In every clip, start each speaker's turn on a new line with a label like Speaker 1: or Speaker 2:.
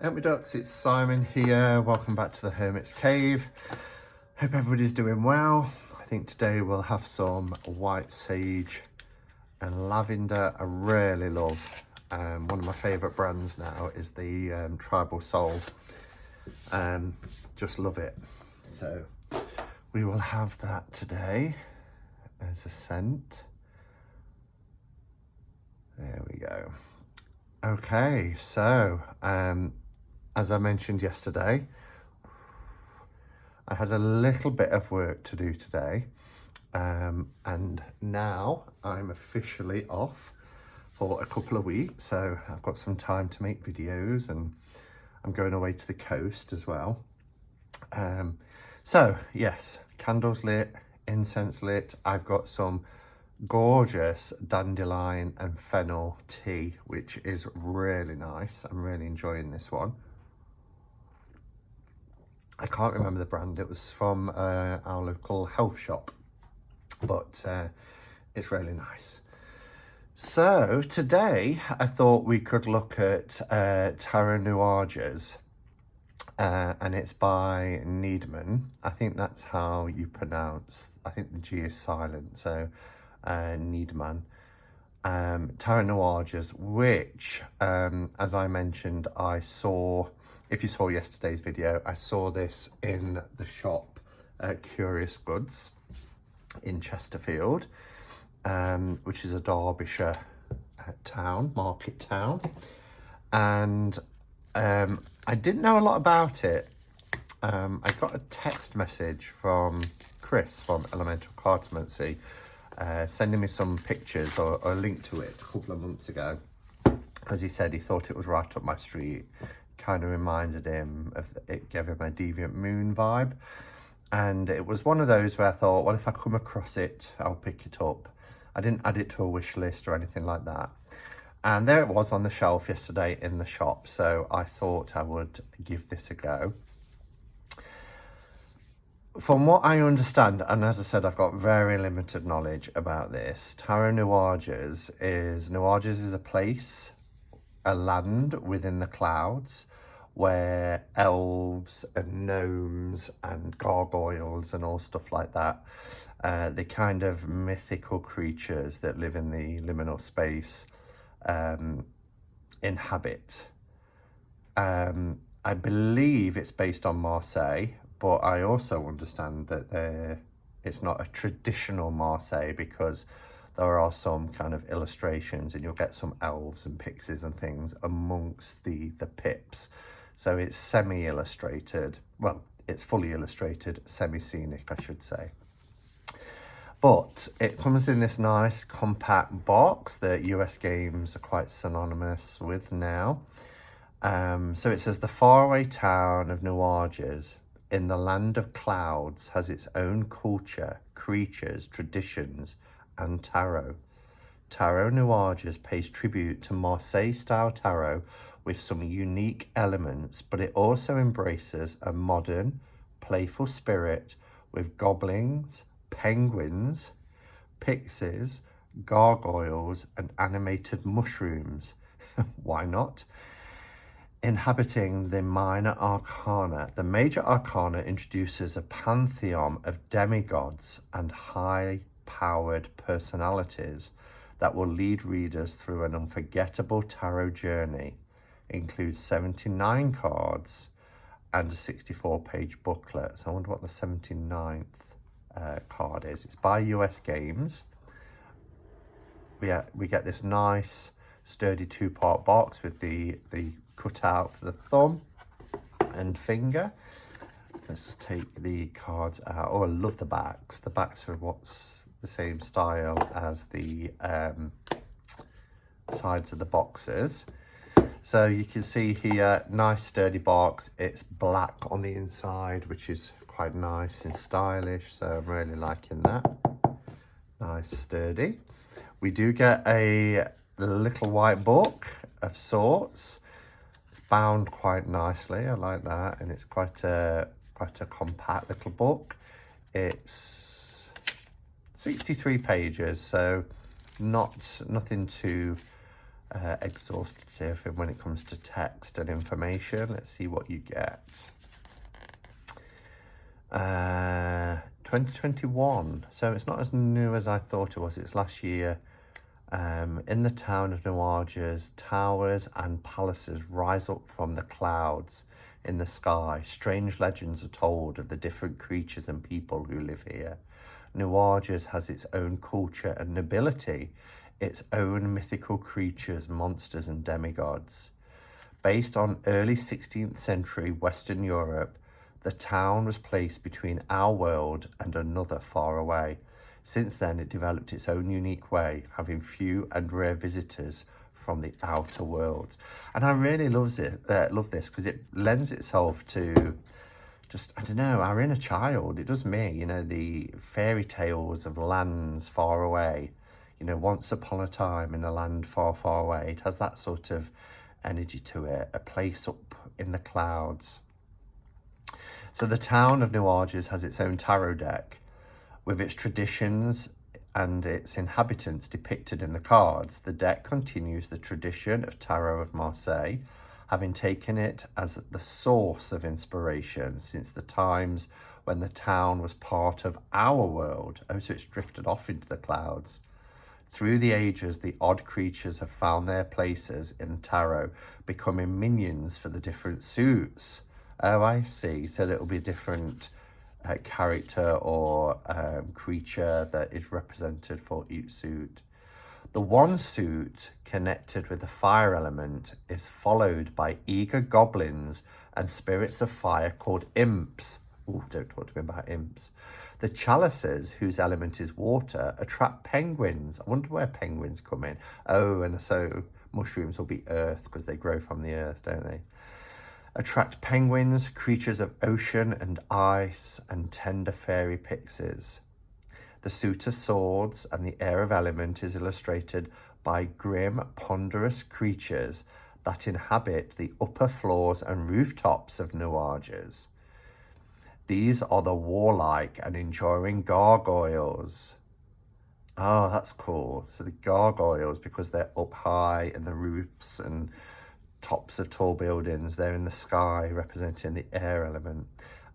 Speaker 1: Help me ducks, it's Simon here. Welcome back to the Hermit's Cave. Hope everybody's doing well. I think today we'll have some white sage and lavender. I really love one of my favourite brands now is the Tribal Soul. Just love it. So we will have that today as a scent. There we go. Okay, so as I mentioned yesterday, I had a little bit of work to do today, and now I'm officially off for a couple of weeks, so I've got some time to make videos, and I'm going away to the coast as well. So yes, candles lit, incense lit. I've got some gorgeous dandelion and fennel tea, which is really nice. I'm really enjoying this one. I can't remember the brand. It was from our local health shop, but it's really nice. So today I thought we could look at Tarot Nuages, and it's by Needman. I think that's how you pronounce, I think the G is silent, so Needman. Tarot Nuages, which as I mentioned, I saw, if you saw yesterday's video, I saw this in the shop at Curious Goods in Chesterfield, which is a Derbyshire town, market town. And I didn't know a lot about it. I got a text message from Chris from Elemental Cartomancy, sending me some pictures or a link to it a couple of months ago, because he said he thought it was right up my street. Kind of reminded him of, it gave him a Deviant Moon vibe, and it was one of those where I thought, well, if I come across it, I'll pick it up. I didn't add it to a wish list or anything like that, and there it was on the shelf yesterday in the shop, so I thought I would give this a go. From what I understand, and as I said, I've got very limited knowledge about this, Tarot Nuages is a place, a land within the clouds, where elves and gnomes and gargoyles and all stuff like that, the kind of mythical creatures that live in the liminal space, inhabit. I believe it's based on Marseille, but I also understand that it's not a traditional Marseille, because there are some kind of illustrations and you'll get some elves and pixies and things amongst the pips. So it's semi-illustrated, well, it's fully illustrated, semi-scenic, I should say. But it comes in this nice compact box that US Games are quite synonymous with now. So it says, the faraway town of Nuages in the land of clouds has its own culture, creatures, traditions, and tarot. Tarot Nuages pays tribute to Marseille-style tarot with some unique elements, but it also embraces a modern, playful spirit with goblins, penguins, pixies, gargoyles, and animated mushrooms. Why not? Inhabiting the minor arcana. The major arcana introduces a pantheon of demigods and high-powered personalities that will lead readers through an unforgettable tarot journey. Includes 79 cards and a 64-page booklet. So I wonder what the 79th card is. It's by US Games. We get this nice, sturdy 2-part box with the cutout for the thumb and finger. Let's just take the cards out. Oh, I love the backs. The backs are what's the same style as the sides of the boxes. So you can see here, nice sturdy box. It's black on the inside, which is quite nice and stylish. So I'm really liking that. Nice, sturdy. We do get a little white book of sorts. It's bound quite nicely. I like that, and it's quite a compact little book. It's 63 pages, so nothing too exhaustive when it comes to text and information. Let's see what you get. 2021, so it's not as new as I thought it was. It's last year. In the town of Nuages, towers and palaces rise up from the clouds in the sky. Strange legends are told of the different creatures and people who live here. Nuages has its own culture and nobility, its own mythical creatures, monsters and demigods. Based on early 16th century Western Europe, the town was placed between our world and another far away. Since then, it developed its own unique way, having few and rare visitors from the outer world. And I really love this because it lends itself to just, I don't know, our inner child. It does me, you know, the fairy tales of lands far away. You know, once upon a time in a land far, far away. It has that sort of energy to it, a place up in the clouds. So the town of Nuages has its own tarot deck, with its traditions and its inhabitants depicted in the cards. The deck continues the tradition of Tarot of Marseille, having taken it as the source of inspiration since the times when the town was part of our world. Oh, so it's drifted off into the clouds. Through the ages, the odd creatures have found their places in tarot, becoming minions for the different suits. Oh, I see. So there will be different character or creature that is represented for each suit. The one suit connected with the fire element is followed by eager goblins and spirits of fire called imps. Oh, don't talk to me about imps. The chalices, whose element is water, attract penguins. I wonder where penguins come in. Oh, and so mushrooms will be earth because they grow from the earth, don't they? Attract penguins, creatures of ocean and ice, and tender fairy pixies. The suit of swords and the air of element is illustrated by grim, ponderous creatures that inhabit the upper floors and rooftops of Nuages. These are the warlike and enduring gargoyles. Oh, that's cool. So the gargoyles, because they're up high in the roofs and tops of tall buildings, they're in the sky representing the air element,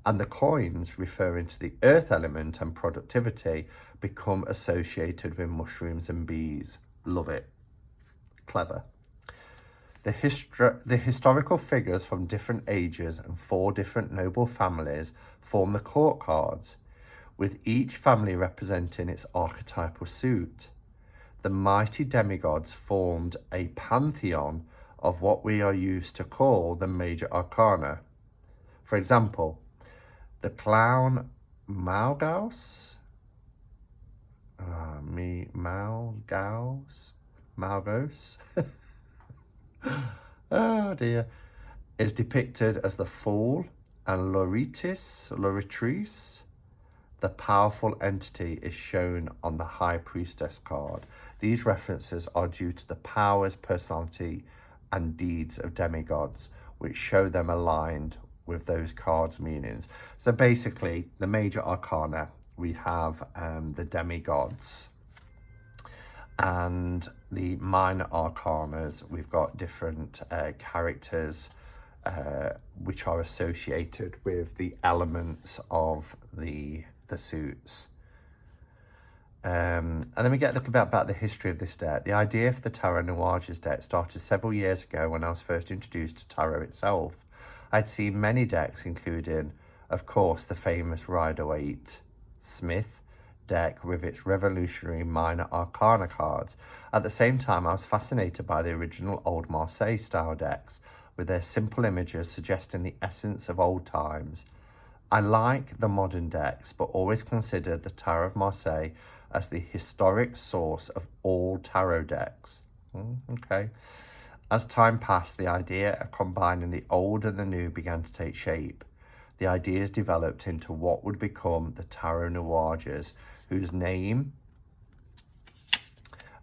Speaker 1: and the coins referring to the earth element and productivity become associated with mushrooms and bees. Love it. Clever. The historical figures from different ages and 4 different noble families form the court cards, with each family representing its archetypal suit. The mighty demigods formed a pantheon of what we are used to call the major arcana. For example, the clown Malgaus, Malgos, oh dear, is depicted as the fool, and Loritrice, the powerful entity, is shown on the High Priestess card. These references are due to the powers, personality, and deeds of demigods, which show them aligned with those cards' meanings. So basically, the major arcana, we have the demigods, and the minor arcanas, we've got different characters which are associated with the elements of the suits. And then we get a look about the history of this deck. The idea for the Tarot Nuages deck started several years ago when I was first introduced to tarot itself. I'd seen many decks, including, of course, the famous Rider-Waite Smith deck with its revolutionary minor arcana cards. At the same time, I was fascinated by the original old Marseille style decks, with their simple images suggesting the essence of old times. I like the modern decks, but always considered the Tarot of Marseille as the historic source of all tarot decks. Okay. As time passed, the idea of combining the old and the new began to take shape. The ideas developed into what would become the Tarot Nuages, whose name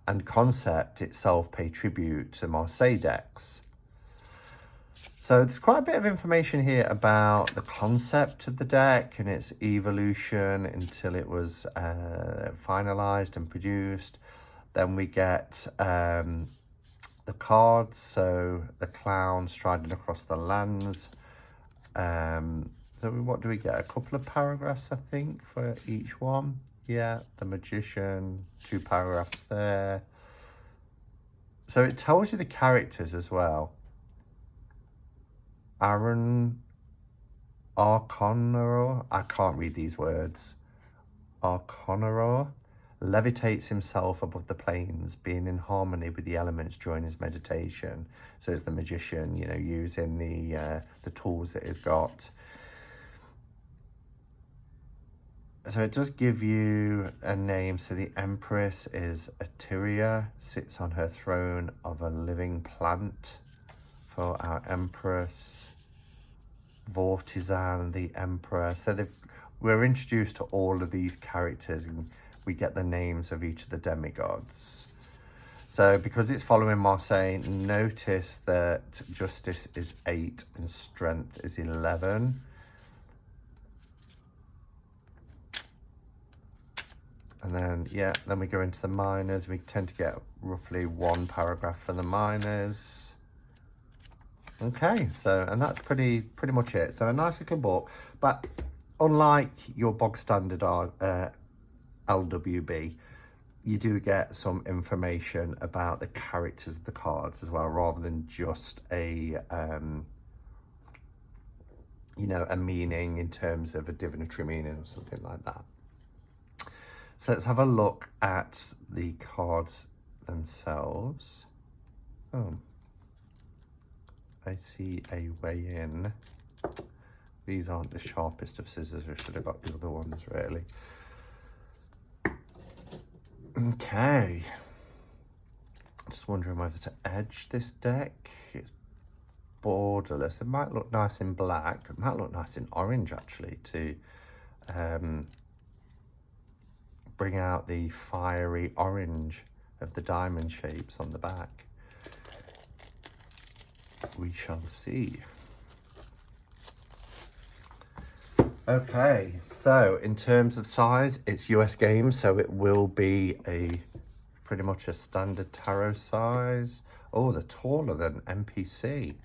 Speaker 1: and concept itself pay tribute to Marseille decks. So there's quite a bit of information here about the concept of the deck and its evolution until it was finalized and produced. Then we get the cards. So the clown striding across the lands. So what do we get? A couple of paragraphs, I think, for each one. Yeah, the magician, 2 paragraphs there. So it tells you the characters as well. Arcana, I can't read these words. Arcana levitates himself above the planes, being in harmony with the elements during his meditation. So it's the magician, you know, using the tools that he's got. So it does give you a name. So the Empress is Eteria, sits on her throne of a living plant for our Empress. Vortisan, the Emperor. So we're introduced to all of these characters and we get the names of each of the demigods. So because it's following Marseille, notice that justice is 8 and strength is 11. And then, yeah, then we go into the minors. We tend to get roughly 1 paragraph for the minors. Okay, so, and that's pretty much it. So a nice little book, but unlike your bog standard LWB, you do get some information about the characters of the cards as well, rather than just a, you know, a meaning in terms of a divinatory meaning or something like that. So let's have a look at the cards themselves. Oh, I see a way in. These aren't the sharpest of scissors. I should have got the other ones, really. Okay. Just wondering whether to edge this deck. It's borderless. It might look nice in black. It might look nice in orange, actually, to bring out the fiery orange of the diamond shapes on the back. We shall see. Okay, so in terms of size, it's US games, so it will be pretty much a standard tarot size. Oh, they're taller than MPC.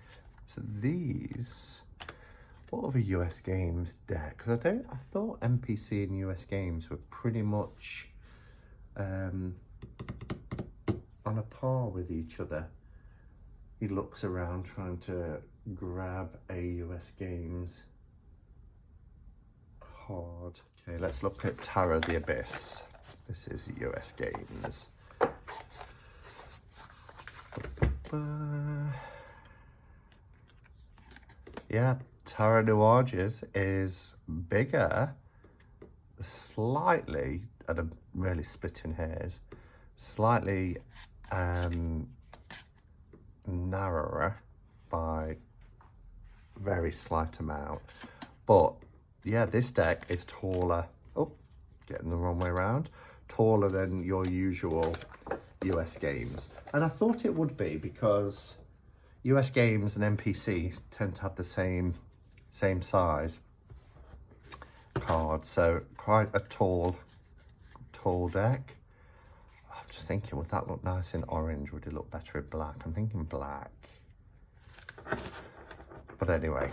Speaker 1: So these, what other US games deck? Because I thought MPC and US games were pretty much on a par with each other. He looks around trying to grab a US games card. Okay, let's look at Tarot the Abyss. This is US games. Yeah, Tarot Nuages is bigger, slightly, and I'm really splitting hairs, slightly narrower by very slight amount. But yeah, this deck is taller. Oh, getting the wrong way around. Taller than your usual US games. And I thought it would be because US games and NPC tend to have the same size card. So quite a tall deck. I'm just thinking, would that look nice in orange? Would it look better in black? I'm thinking black. But anyway,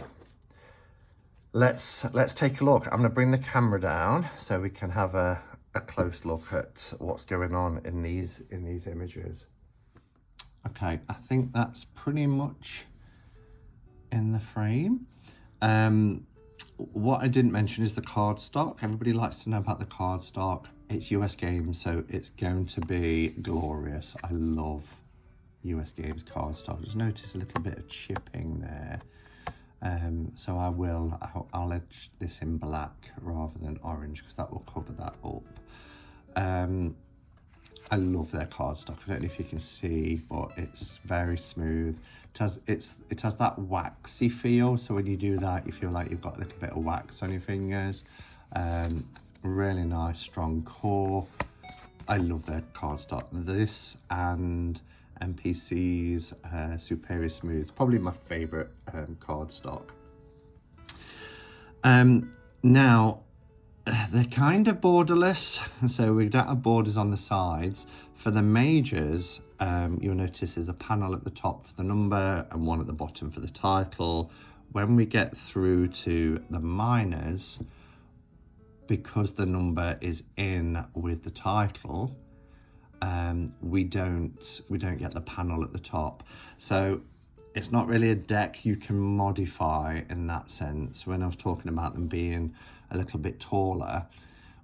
Speaker 1: let's take a look. I'm gonna bring the camera down so we can have a close look at what's going on in these images. Okay, I think that's pretty much in the frame. What I didn't mention is the cardstock. Everybody likes to know about the cardstock. It's US games, so it's going to be glorious. I love US games cardstock. Just notice a little bit of chipping there. So I'll edge this in black rather than orange because that will cover that up. I love their cardstock. I don't know if you can see, but it's very smooth. It has that waxy feel. So when you do that, you feel like you've got a little bit of wax on your fingers. Really nice, strong core. I love their cardstock. This and MPC's Superior Smooth, probably my favorite cardstock. Now, they're kind of borderless, so we don't have borders on the sides. For the majors, you'll notice there's a panel at the top for the number and one at the bottom for the title. When we get through to the minors, because the number is in with the title, we don't get the panel at the top. So it's not really a deck you can modify in that sense. When I was talking about them being a little bit taller,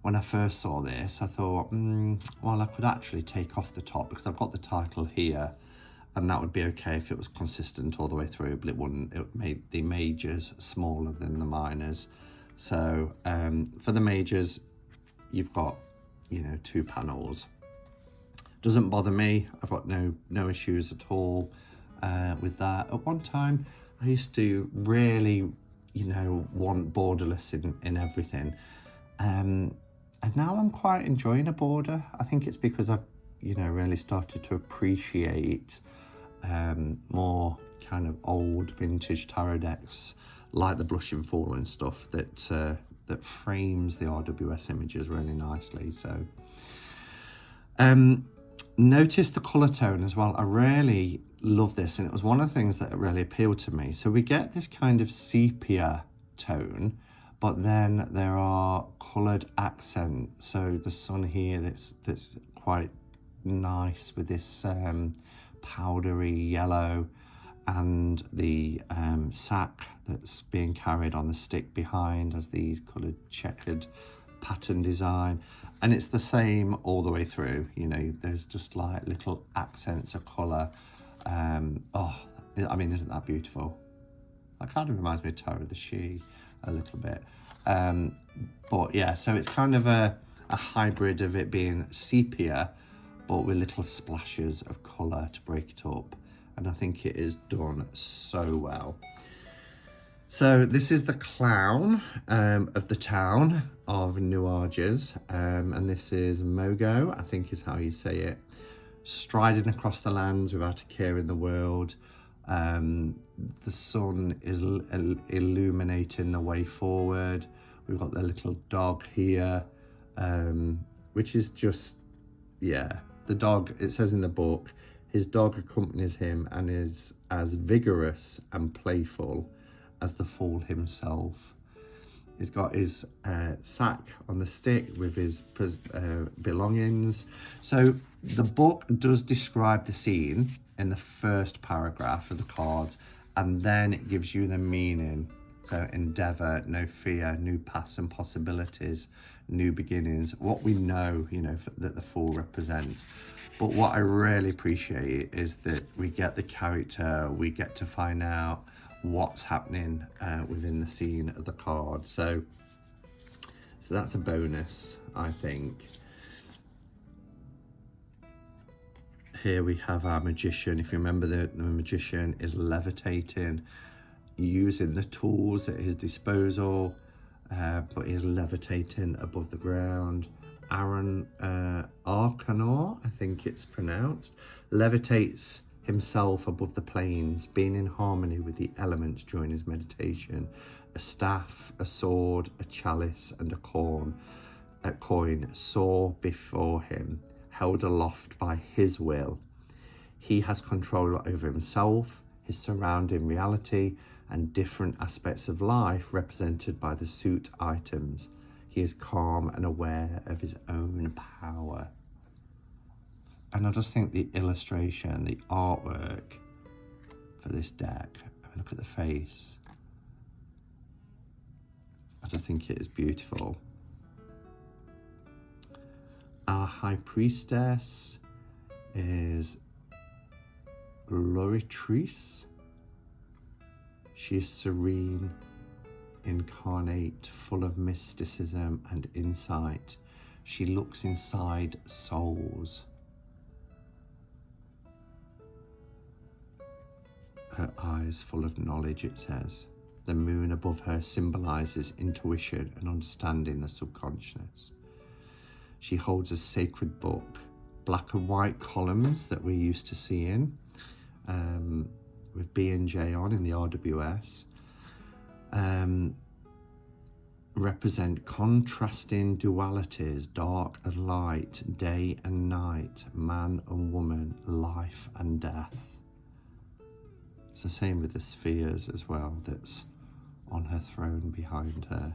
Speaker 1: when I first saw this, I thought, well, I could actually take off the top because I've got the title here, and that would be okay if it was consistent all the way through, but it wouldn't. It made the majors smaller than the minors. So for the majors, you've got, you know, 2 panels. Doesn't bother me. I've got no issues at all with that. At one time, I used to really, you know, want borderless in everything. And now I'm quite enjoying a border. I think it's because I've, you know, really started to appreciate more kind of old vintage tarot decks, like the Blush and Fall and stuff, that frames the RWS images really nicely. So notice the colour tone as well. I really love this, and it was one of the things that really appealed to me. So we get this kind of sepia tone, but then there are coloured accents. So the sun here that's quite nice with this powdery yellow, and the sack that's being carried on the stick behind has these coloured checkered pattern design, and it's the same all the way through. You know, there's just like little accents of colour. Oh, I mean, isn't that beautiful? That kind of reminds me of Tara the She a little bit. But yeah, so it's kind of a hybrid of it being sepia, but with little splashes of colour to break it up. And I think it is done so well. So this is the clown of the town of Nuages, and this is Mogo, I think is how you say it, striding across the lands without a care in the world. The sun is illuminating the way forward. We've got the little dog here, which is just, yeah, the dog, it says in the book, his dog accompanies him and is as vigorous and playful as the fool himself. He's got his sack on the stick with his belongings. So the book does describe the scene in the first paragraph of the cards, and then it gives you the meaning. So endeavour, no fear, new paths and possibilities, new beginnings, what we know, you know, that the Fool represents. But what I really appreciate is that we get the character, we get to find out what's happening within the scene of the card. So that's a bonus, I think. Here we have our magician. If you remember, the magician is levitating, using the tools at his disposal, but he's levitating above the ground. Arcana, I think it's pronounced, levitates himself above the plains, being in harmony with the elements during his meditation. A staff, a sword, a chalice, and a coin soar before him, held aloft by his will. He has control over himself, his surrounding reality, and different aspects of life represented by the suit items. He is calm and aware of his own power. And I just think the illustration, the artwork for this deck, I mean, look at the face. I just think it is beautiful. Our High Priestess is Loritrice. She is serene, incarnate, full of mysticism and insight. She looks inside souls. Her eyes full of knowledge, it says. The moon above her symbolizes intuition and understanding the subconscious. She holds a sacred book, black and white columns that we're used to seeing, with B and J on in the RWS. represent contrasting dualities, dark and light, day and night, man and woman, life and death. It's the same with the spheres as well, that's on her throne behind her.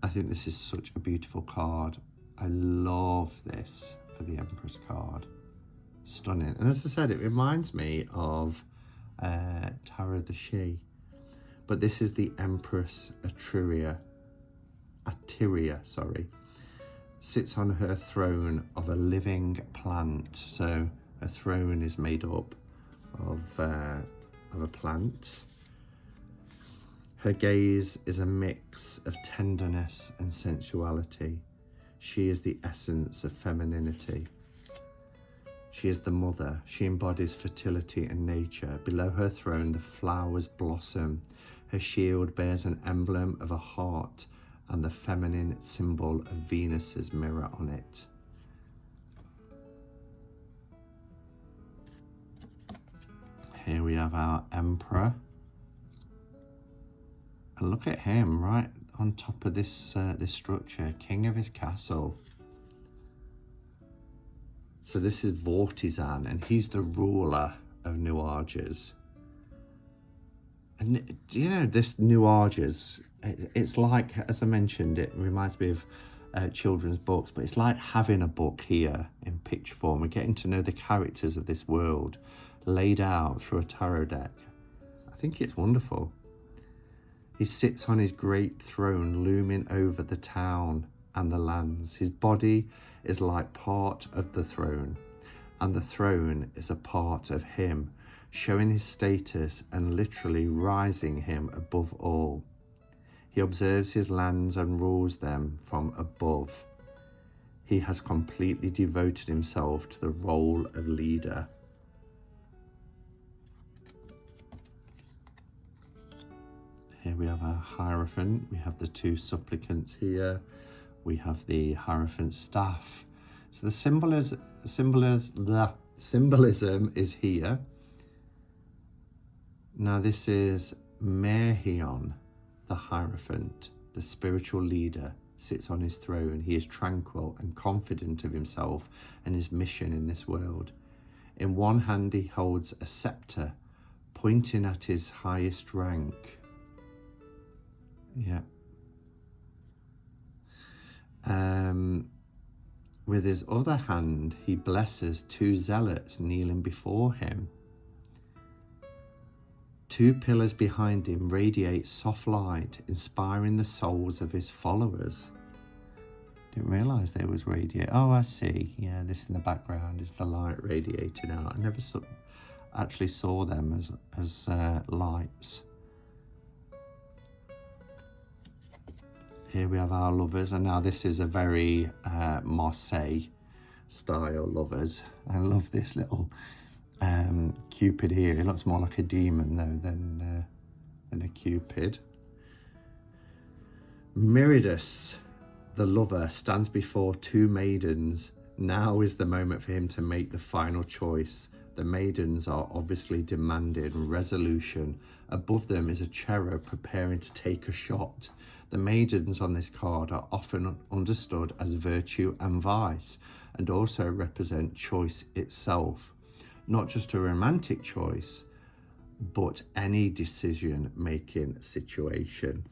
Speaker 1: I think this is such a beautiful card. I love this for the Empress card. Stunning. And as I said, it reminds me of Tarot the She. But this is the Empress Atiria, sits on her throne of a living plant. So her throne is made up of a plant. Her gaze is a mix of tenderness and sensuality. She is the essence of femininity. She is the mother. She embodies fertility and nature. Below her throne, the flowers blossom. Her shield bears an emblem of a heart and the feminine symbol of Venus's mirror on it. Here we have our Emperor. And look at him right on top of this structure, king of his castle. So this is Vortizan, and he's the ruler of Nuages. And you know, this Nuages, it's like, as I mentioned, it reminds me of children's books, but it's like having a book here in picture form. We're getting to know the characters of this world laid out through a tarot deck. I think it's wonderful. He sits on his great throne looming over the town and the lands. His body is like part of the throne, and the throne is a part of him, showing his status and literally rising him above all. He observes his lands and rules them from above. He has completely devoted himself to the role of leader. Here we have our Hierophant. We have the two supplicants here. We have the Hierophant staff. So the symbolism is here. Now this is Mehion, the Hierophant, the spiritual leader, sits on his throne. He is tranquil and confident of himself and his mission in this world. In one hand he holds a scepter, pointing at his highest rank. Yeah. With his other hand, he blesses two zealots kneeling before him. Two pillars behind him radiate soft light, inspiring the souls of his followers. Didn't realise there was radiate. Oh, I see. Yeah, this in the background is the light radiating out. I never actually saw them as lights. Here we have our lovers, and now this is a very Marseille style lovers. I love this little Cupid here. It looks more like a demon though than a Cupid. Miridus, the lover, stands before two maidens. Now is the moment for him to make the final choice. The maidens are obviously demanding resolution. Above them is a cherub preparing to take a shot. The maidens on this card are often understood as virtue and vice, and also represent choice itself. Not just a romantic choice, but any decision-making situation.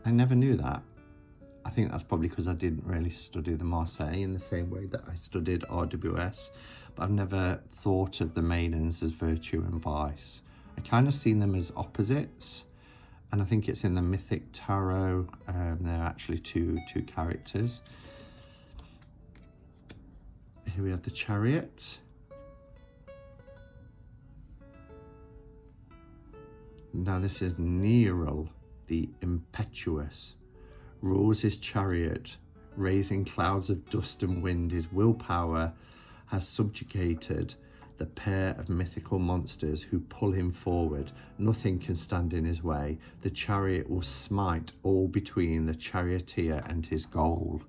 Speaker 1: I never knew that. I think that's probably because I didn't really study the Marseille in the same way that I studied RWS, but I've never thought of the maidens as virtue and vice. I kind of seen them as opposites. And I think it's in the Mythic Tarot. They're actually two characters. Here we have the Chariot. Now this is Neral, the impetuous. Rules his chariot, raising clouds of dust and wind. His willpower has subjugated the pair of mythical monsters who pull him forward. Nothing can stand in his way. The chariot will smite all between the charioteer and his goal.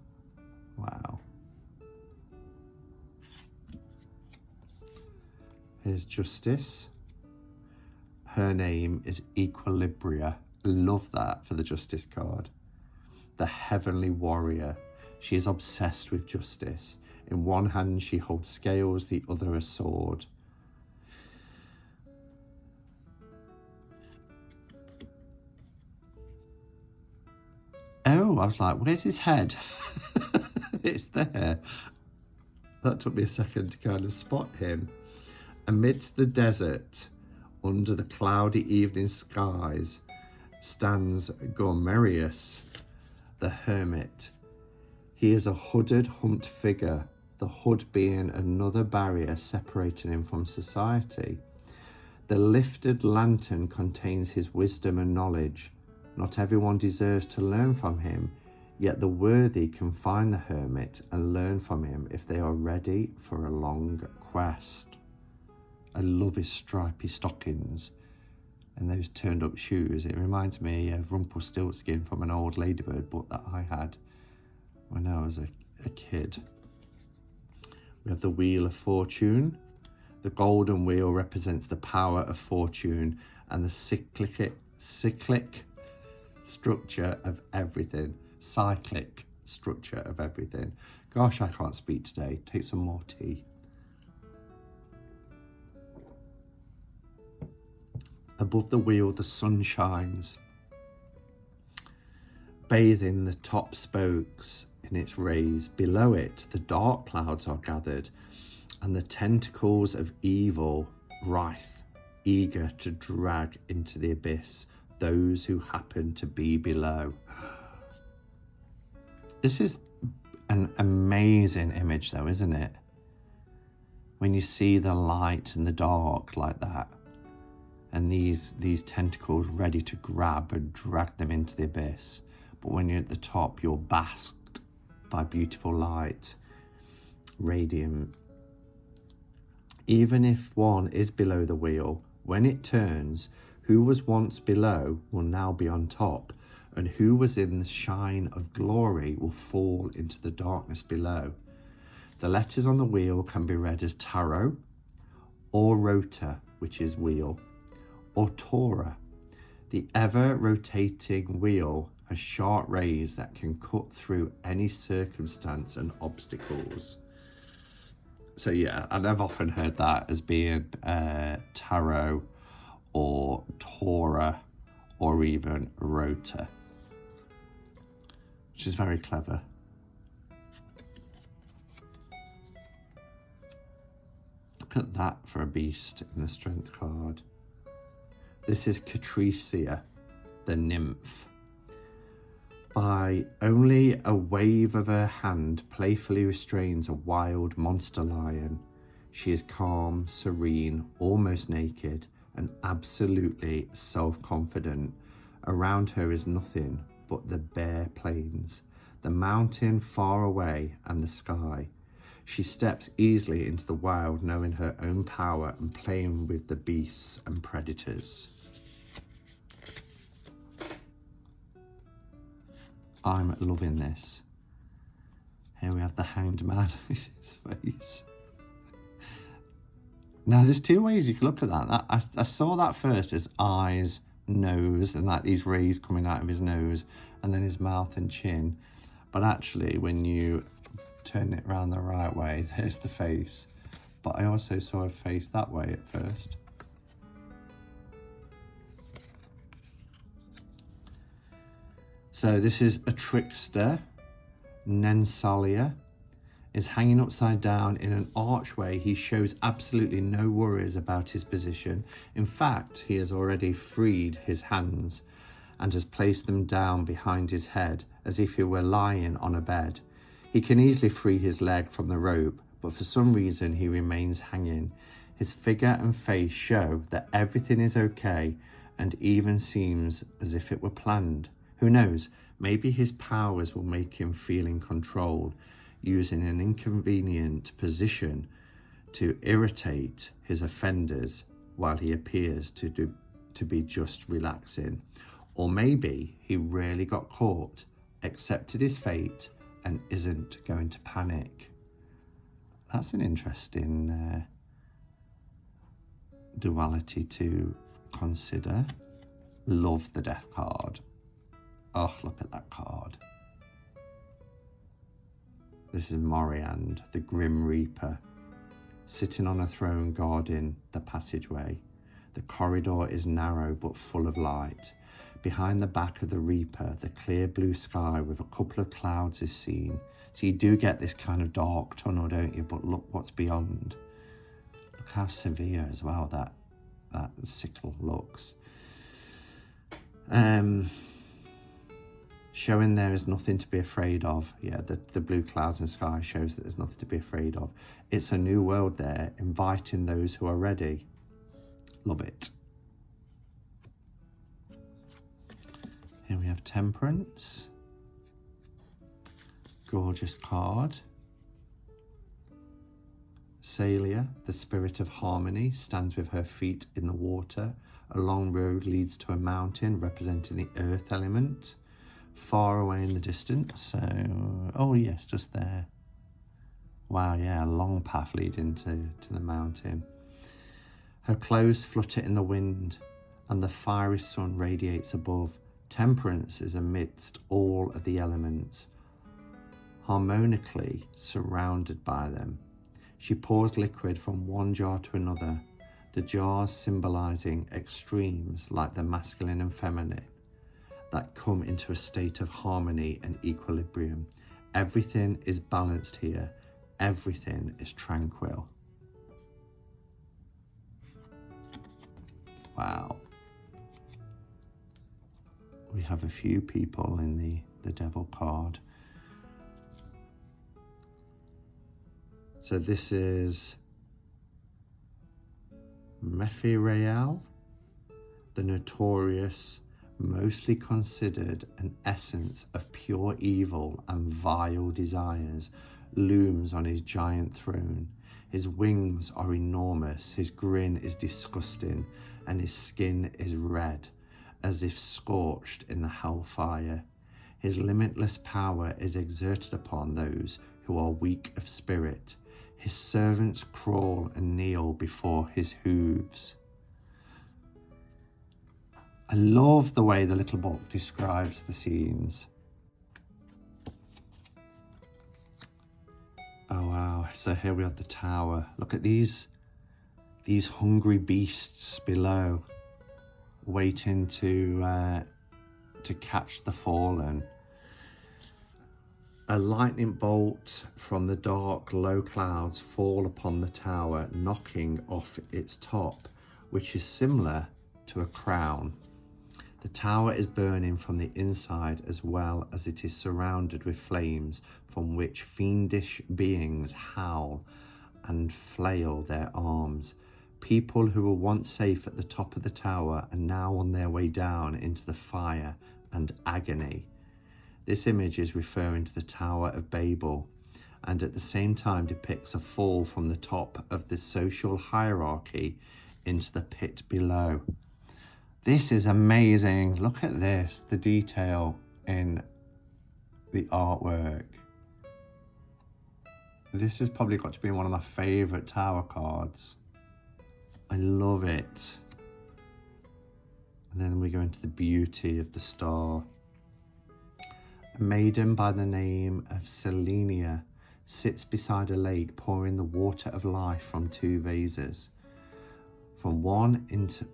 Speaker 1: Wow. Here's Justice. Her name is Equilibria, Love that for the Justice card. The Heavenly Warrior. She is obsessed with justice. In one hand she holds scales, the other a sword. Oh, I was like, where's his head? It's there. That took me a second to kind of spot him. Amidst the desert, under the cloudy evening skies, stands Gormerius, the hermit. He is a hooded, humped figure, the hood being another barrier separating him from society. The lifted lantern contains his wisdom and knowledge. Not everyone deserves to learn from him, yet the worthy can find the hermit and learn from him if they are ready for a long quest. I love his stripy stockings and those turned up shoes. It reminds me of Rumpelstiltskin from an old Ladybird book that I had when I was a kid. We have the Wheel of Fortune. The golden wheel represents the power of fortune and the cyclic structure of everything. Cyclic structure of everything. Gosh, I can't speak today. Take some more tea. Above the wheel, the sun shines, bathing the top spokes in its rays. Below it, the dark clouds are gathered, and the tentacles of evil writhe, eager to drag into the abyss those who happen to be below. This is an amazing image though, isn't it? When you see the light and the dark like that, and these tentacles ready to grab and drag them into the abyss. But when you're at the top, you're basked by beautiful light, radiant. Even if one is below the wheel, when it turns, who was once below will now be on top, and who was in the shine of glory will fall into the darkness below. The letters on the wheel can be read as tarot, or rota, which is wheel, or Torah. The ever-rotating wheel has sharp rays that can cut through any circumstance and obstacles. So yeah, and I've often heard that as being tarot or Torah or even rota, which is very clever. Look at that for a beast in the strength card. This is Catricia, the nymph. By only a wave of her hand playfully restrains a wild monster lion. She is calm, serene, almost naked, and absolutely self-confident. Around her is nothing but the bare plains, the mountain far away, and the sky. She steps easily into the wild, knowing her own power and playing with the beasts and predators. I'm loving this. Here we have the Hanged Man, his face. Now, there's two ways you can look at that. I saw that first as eyes, nose, and like these rays coming out of his nose, and then his mouth and chin. But actually, when you turn it around the right way, there's the face. But I also saw a face that way at first. So this is a trickster. Nensalia is hanging upside down in an archway. He shows absolutely no worries about his position. In fact, he has already freed his hands and has placed them down behind his head as if he were lying on a bed. He can easily free his leg from the rope, but for some reason he remains hanging. His figure and face show that everything is okay and even seems as if it were planned. Who knows, maybe his powers will make him feel in control, using an inconvenient position to irritate his offenders while he appears to be just relaxing. Or maybe he really got caught, accepted his fate, and isn't going to panic. That's an interesting duality to consider. Love the death card. Oh, look at that card. This is Moriand, the Grim Reaper, sitting on a throne guarding the passageway. The corridor is narrow but full of light. Behind the back of the Reaper, the clear blue sky with a couple of clouds is seen. So you do get this kind of dark tunnel, don't you? But look what's beyond. Look how severe as well that sickle looks. Showing there is nothing to be afraid of. Yeah, the blue clouds and sky shows that there's nothing to be afraid of. It's a new world there, inviting those who are ready. Love it. Here we have Temperance. Gorgeous card. Celia, the spirit of harmony, stands with her feet in the water. A long road leads to a mountain representing the earth element. Far away in the distance, so, oh yes, just there. Wow, yeah, a long path leading to the mountain. Her clothes flutter in the wind, and the fiery sun radiates above. Temperance is amidst all of the elements, harmonically surrounded by them. She pours liquid from one jar to another, the jars symbolizing extremes like the masculine and feminine that come into a state of harmony and equilibrium. Everything is balanced here. Everything is tranquil. Wow. We have a few people in the Devil card. So this is Mephirael, the notorious, mostly considered an essence of pure evil and vile desires, looms on his giant throne. His wings are enormous, his grin is disgusting, and his skin is red, as if scorched in the hellfire. His limitless power is exerted upon those who are weak of spirit. His servants crawl and kneel before his hooves. I love the way the little book describes the scenes. Oh wow, so here we have the tower. Look at these hungry beasts below, waiting to catch the fallen. A lightning bolt from the dark, low clouds fall upon the tower, knocking off its top, which is similar to a crown. The tower is burning from the inside as well as it is surrounded with flames from which fiendish beings howl and flail their arms. People who were once safe at the top of the tower are now on their way down into the fire and agony. This image is referring to the Tower of Babel, and at the same time depicts a fall from the top of the social hierarchy into the pit below. This is amazing. Look at this, the detail in the artwork. This has probably got to be one of my favorite tower cards. I love it. And then we go into the beauty of the star. A maiden by the name of Selenia sits beside a lake, pouring the water of life from two vases, from one into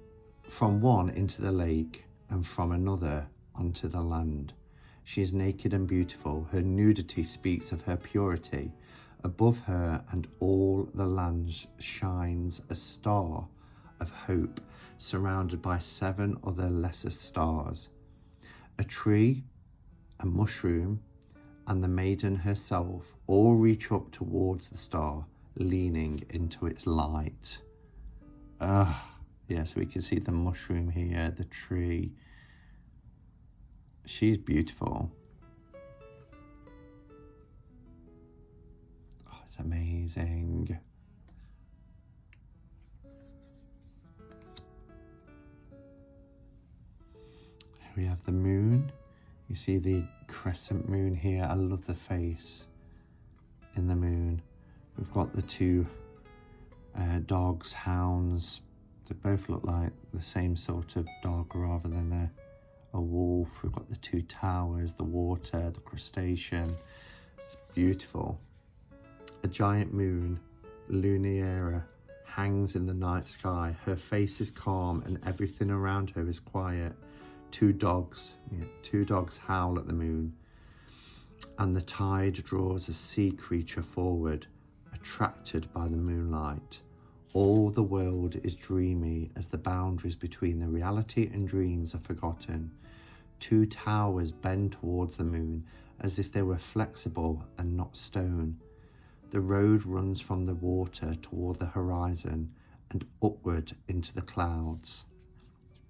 Speaker 1: the lake and from another onto the land. She is naked and beautiful. Her nudity speaks of her purity. Above her and all the land shines a star of hope, surrounded by 7 other lesser stars. A tree, a mushroom, and the maiden herself all reach up towards the star, leaning into its light. Yes, we can see the mushroom here, the tree. She's beautiful. Oh, it's amazing. Here we have the moon. You see the crescent moon here. I love the face in the moon. We've got the two dogs, hounds, They both look like the same sort of dog rather than a wolf. We've got the two towers, the water, the crustacean. It's beautiful. A giant moon, Luniera, hangs in the night sky. Her face is calm and everything around her is quiet. Two dogs howl at the moon, and the tide draws a sea creature forward, attracted by the moonlight. All the world is dreamy as the boundaries between the reality and dreams are forgotten. Two towers bend towards the moon as if they were flexible and not stone. The road runs from the water toward the horizon and upward into the clouds.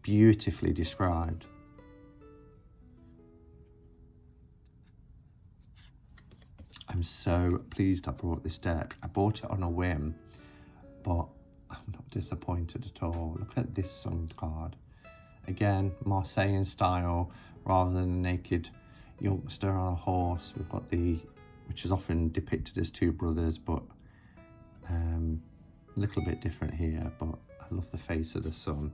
Speaker 1: Beautifully described. I'm so pleased I brought this deck. I bought it on a whim, but I'm not disappointed at all. Look at this sun card. Again, Marseillan style, rather than a naked youngster on a horse. We've got which is often depicted as two brothers, but a little bit different here, but I love the face of the sun.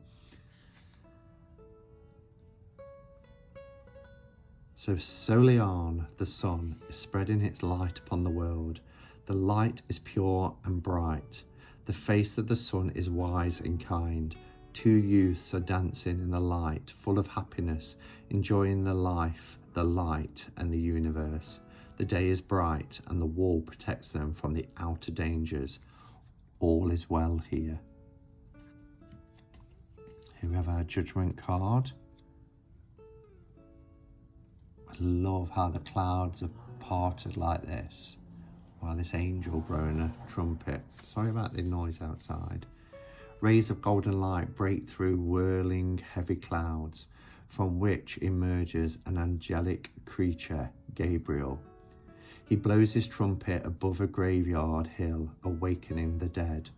Speaker 1: So Solean, the sun, is spreading its light upon the world. The light is pure and bright. The face of the sun is wise and kind. Two youths are dancing in the light, full of happiness, enjoying the life, the light, and the universe. The day is bright, and the wall protects them from the outer dangers. All is well here. Here we have our judgment card. I love how the clouds have parted like this while this angel blowing a trumpet. Sorry about the noise outside. Rays of golden light break through whirling heavy clouds, from which emerges an angelic creature, Gabriel. He blows his trumpet above a graveyard hill, awakening the dead.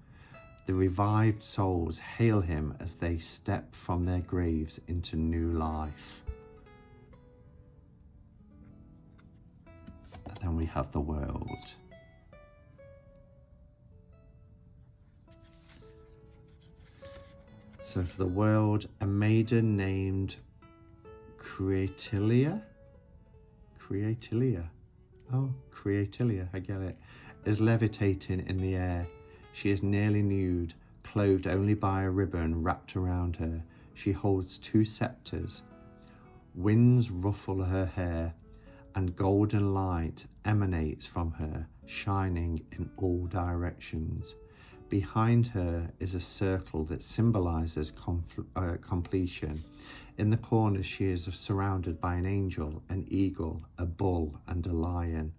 Speaker 1: The revived souls hail him as they step from their graves into new life. And then we have the world. So for the world, a maiden named Creatilia, I get it, is levitating in the air. She is nearly nude, clothed only by a ribbon wrapped around her. She holds two scepters. Winds ruffle her hair, and golden light emanates from her, shining in all directions. Behind her is a circle that symbolizes completion. In the corner, she is surrounded by an angel, an eagle, a bull, and a lion.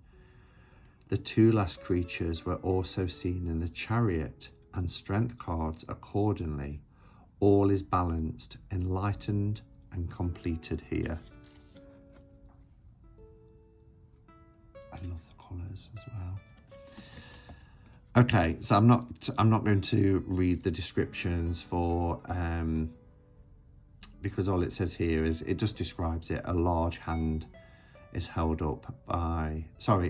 Speaker 1: The two last creatures were also seen in the chariot and strength cards accordingly. All is balanced, enlightened, and completed here. I love the colours as well. Okay, so I'm not going to read the descriptions for because all it says here is it just describes it. A large wand is held up by a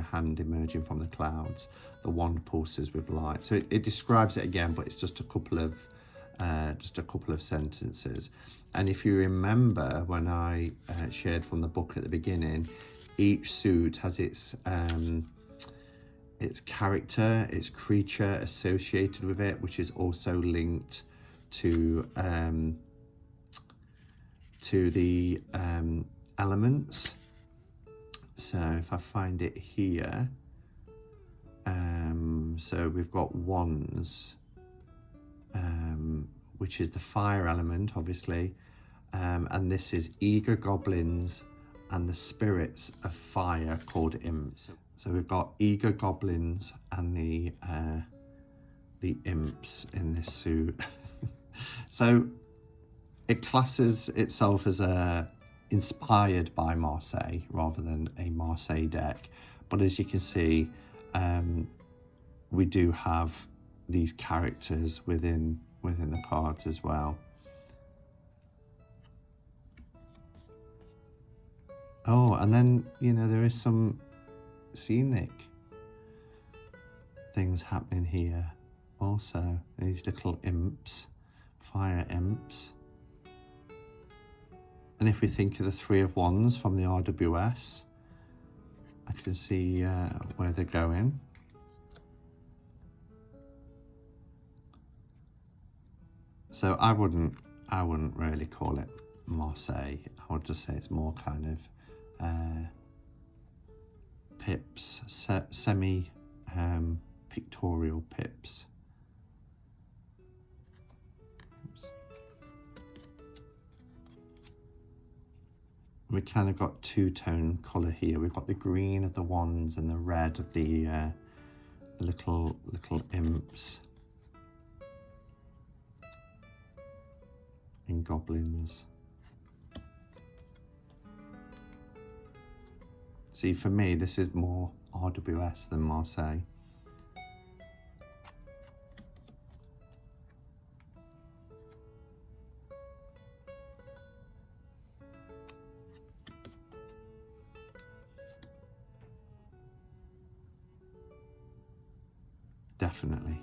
Speaker 1: hand emerging from the clouds. The wand pulses with light. So it describes it again, but it's just a couple of sentences. And if you remember when I shared from the book at the beginning, each suit has its character, its creature associated with it, which is also linked to the elements. So if I find it here, so we've got wands, which is the fire element, obviously, and this is eager goblins and the spirits of fire called imps. So we've got eager goblins and the imps in this suit. So it classes itself as inspired by Marseille rather than a Marseille deck. But as you can see, we do have these characters within the cards as well. Oh, and then, there is some scenic things happening here. also these little imps, fire imps. And if we think of the 3 of Wands from the RWS, I can see where they're going. So I wouldn't really call it Marseille. I would just say it's more kind of pips, semi pictorial pips. Oops. We kind of got two-tone colour here. We've got the green of the wands and the red of the little imps and goblins. See, for me, this is more RWS than Marseille. Definitely.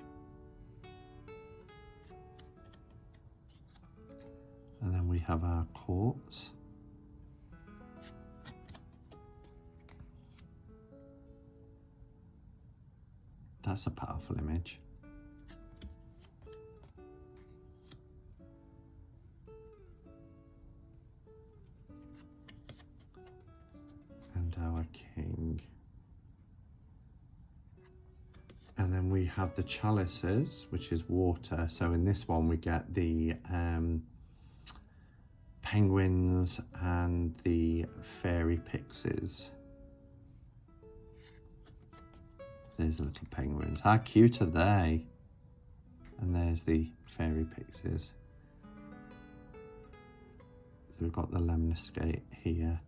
Speaker 1: And then we have our quartz. That's a powerful image. And our king. And then we have the chalices, which is water. So in this one we get the penguins and the fairy pixies. There's the little penguins. How cute are they? And there's the fairy pixies. So we've got the lemniscate here.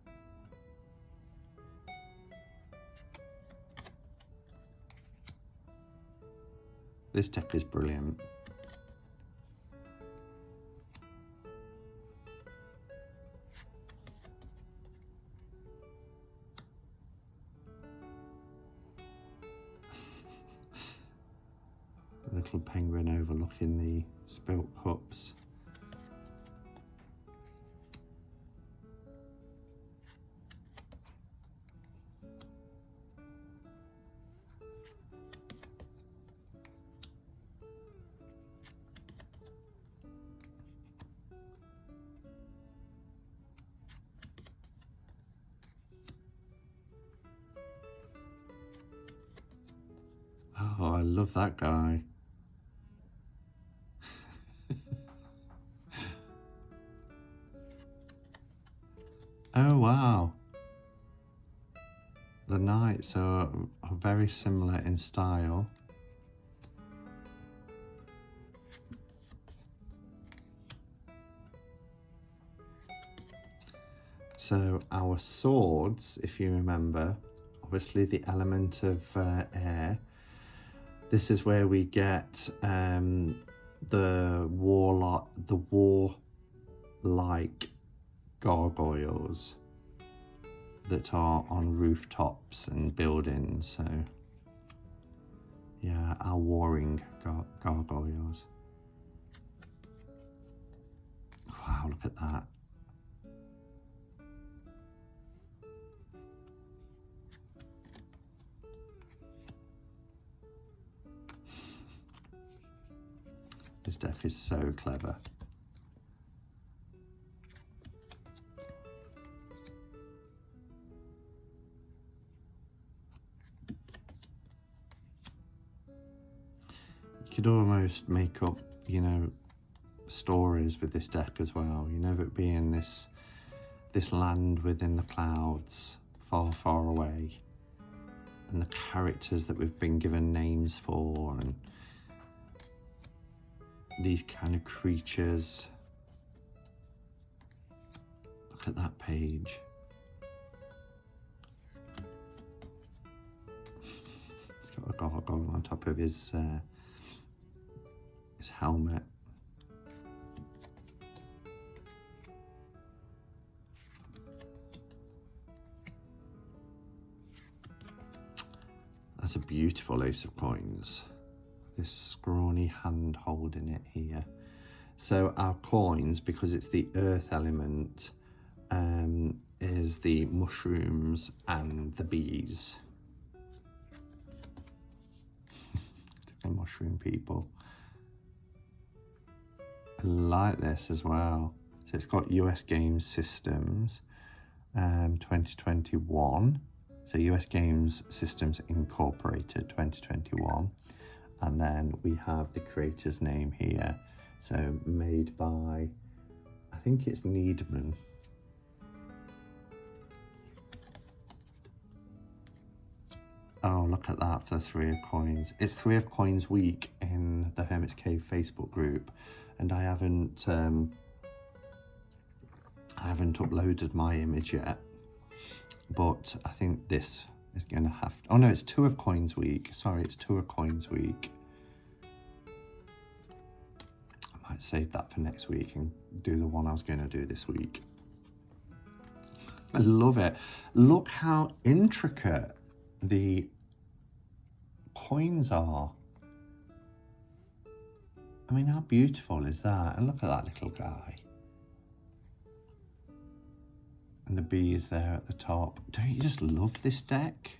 Speaker 1: This deck is brilliant. Little penguin overlooking the spilt cups. Oh, I love that guy. Oh, wow. The knights are very similar in style. So our swords, if you remember, obviously the element of air. This is where we get the war-like gargoyles that are on rooftops and buildings. So yeah, our warring gargoyles. Wow, look at that. This deck is so clever. You could almost make up, you know, stories with this deck as well. You know, it being this land within the clouds, far, far away, and the characters that we've been given names for, and these kind of creatures. Look at that page. He's got a gargoyle on top of his helmet. That's a beautiful ace of coins. this scrawny hand holding it here. So our coins, because it's the earth element, is the mushrooms and the bees. The mushroom people. I like this as well. So it's got US Games Systems 2021. So US Games Systems Incorporated 2021. And then we have the creator's name here. So made by, I think it's Needman. Oh, look at that for the 3 of coins. It's 3 of coins week in the Hermit's Cave Facebook group, and I haven't uploaded my image yet. But I think this is going to have to, oh no, it's 2 of coins week. Sorry, it's 2 of coins week. I might save that for next week and do the one I was going to do this week. I love it. Look how intricate the coins are. I mean, how beautiful is that? And look at that little guy. And the bee is there at the top. Don't you just love this deck?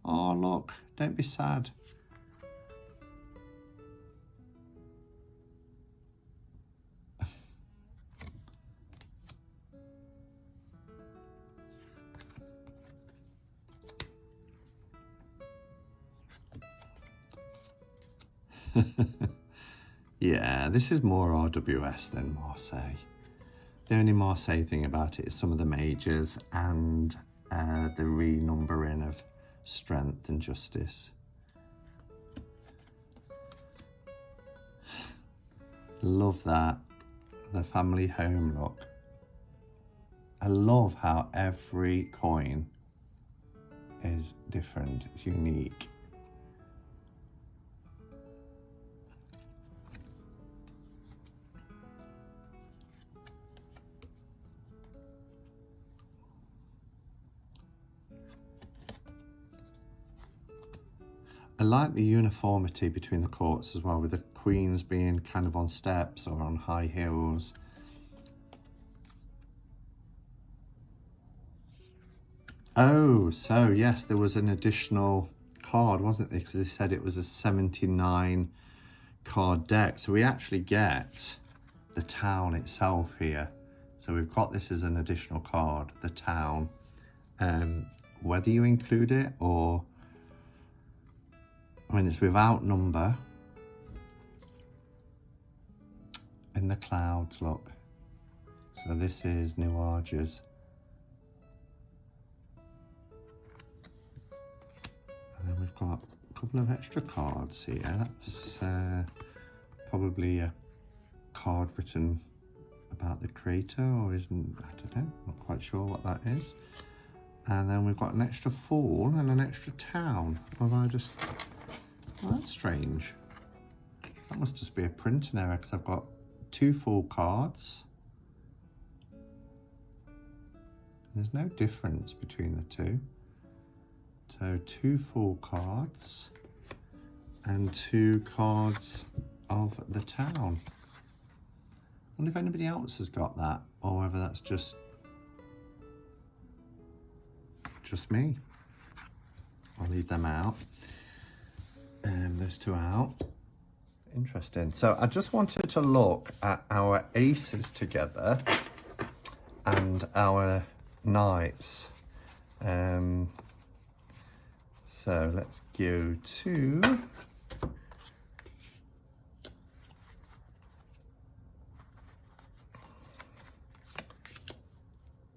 Speaker 1: Oh, look, don't be sad. Yeah, this is more RWS than Marseille. The only Marseille thing about it is some of the majors and the renumbering of strength and justice. Love that, the family home look. I love how every coin is different, it's unique. I like the uniformity between the courts as well, with the queens being kind of on steps or on high hills. Oh, so yes, there was an additional card, wasn't there? Because they said it was a 79 card deck. So we actually get the town itself here. So we've got this as an additional card, the town. Whether you include it or, I mean, it's without number. In the clouds, look. So this is Nuages. And then we've got a couple of extra cards here. That's probably a card written about the creator, or isn't, I don't know, not quite sure what that is. And then we've got an extra fall and an extra town. Have I just, well, that's strange. That must just be a printing error, because I've got 2 full cards. There's no difference between the two. So 2 full cards and 2 cards of the town. I wonder if anybody else has got that, or whether that's just me. I'll leave them out. Those 2 out. Interesting. So I just wanted to look at our aces together and our knights. So let's go to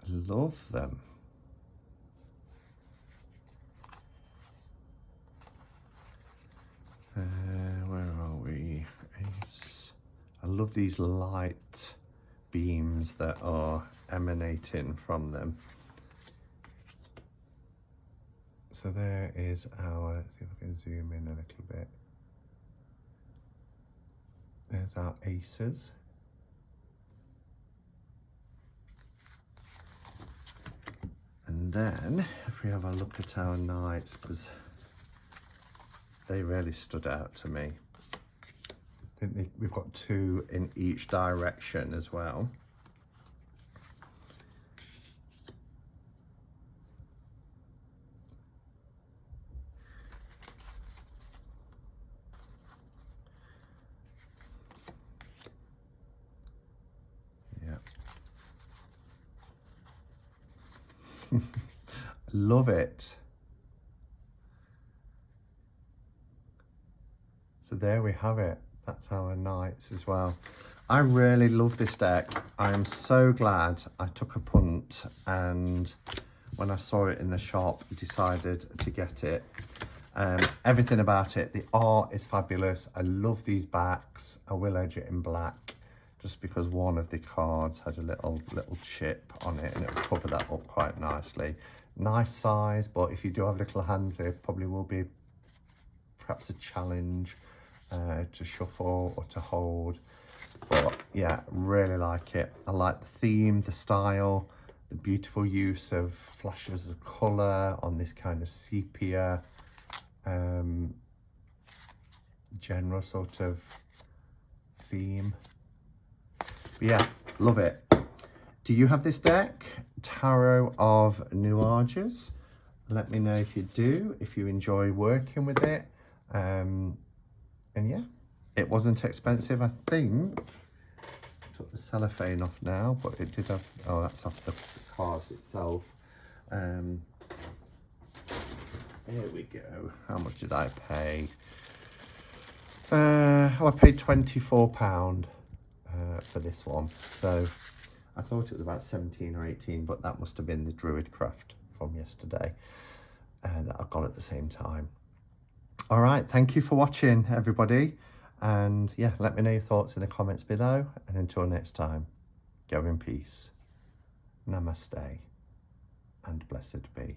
Speaker 1: love them. Where are we? Ace. I love these light beams that are emanating from them. So there is our, let's see if I can zoom in a little bit. There's our aces. And then if we have a look at our knights, because they really stood out to me. think we've got 2 in each direction as well. Yeah. Love it. So there we have it. That's our knights as well. I really love this deck. I am so glad I took a punt, and when I saw it in the shop, decided to get it. Everything about it, the art is fabulous. I love these backs. I will edge it in black just because one of the cards had a little chip on it, and it will cover that up quite nicely. Nice size, but if you do have little hands, there probably will be perhaps a challenge to shuffle or to hold. But yeah, really like it. I like the theme, the style, the beautiful use of flashes of colour on this kind of sepia general sort of theme. But yeah, love it. Do you have this deck? Tarot of Nuages. Let me know if you do, if you enjoy working with it. And yeah, it wasn't expensive. I think I took the cellophane off now, but it did have, oh, that's off the cards itself. Here we go. How much did I pay? I paid £24 for this one. So I thought it was about 17 or 18, but that must have been the Druid Craft from yesterday that I got at the same time. All right, thank you for watching, everybody. And yeah, let me know your thoughts in the comments below. And until next time, go in peace. Namaste and blessed be.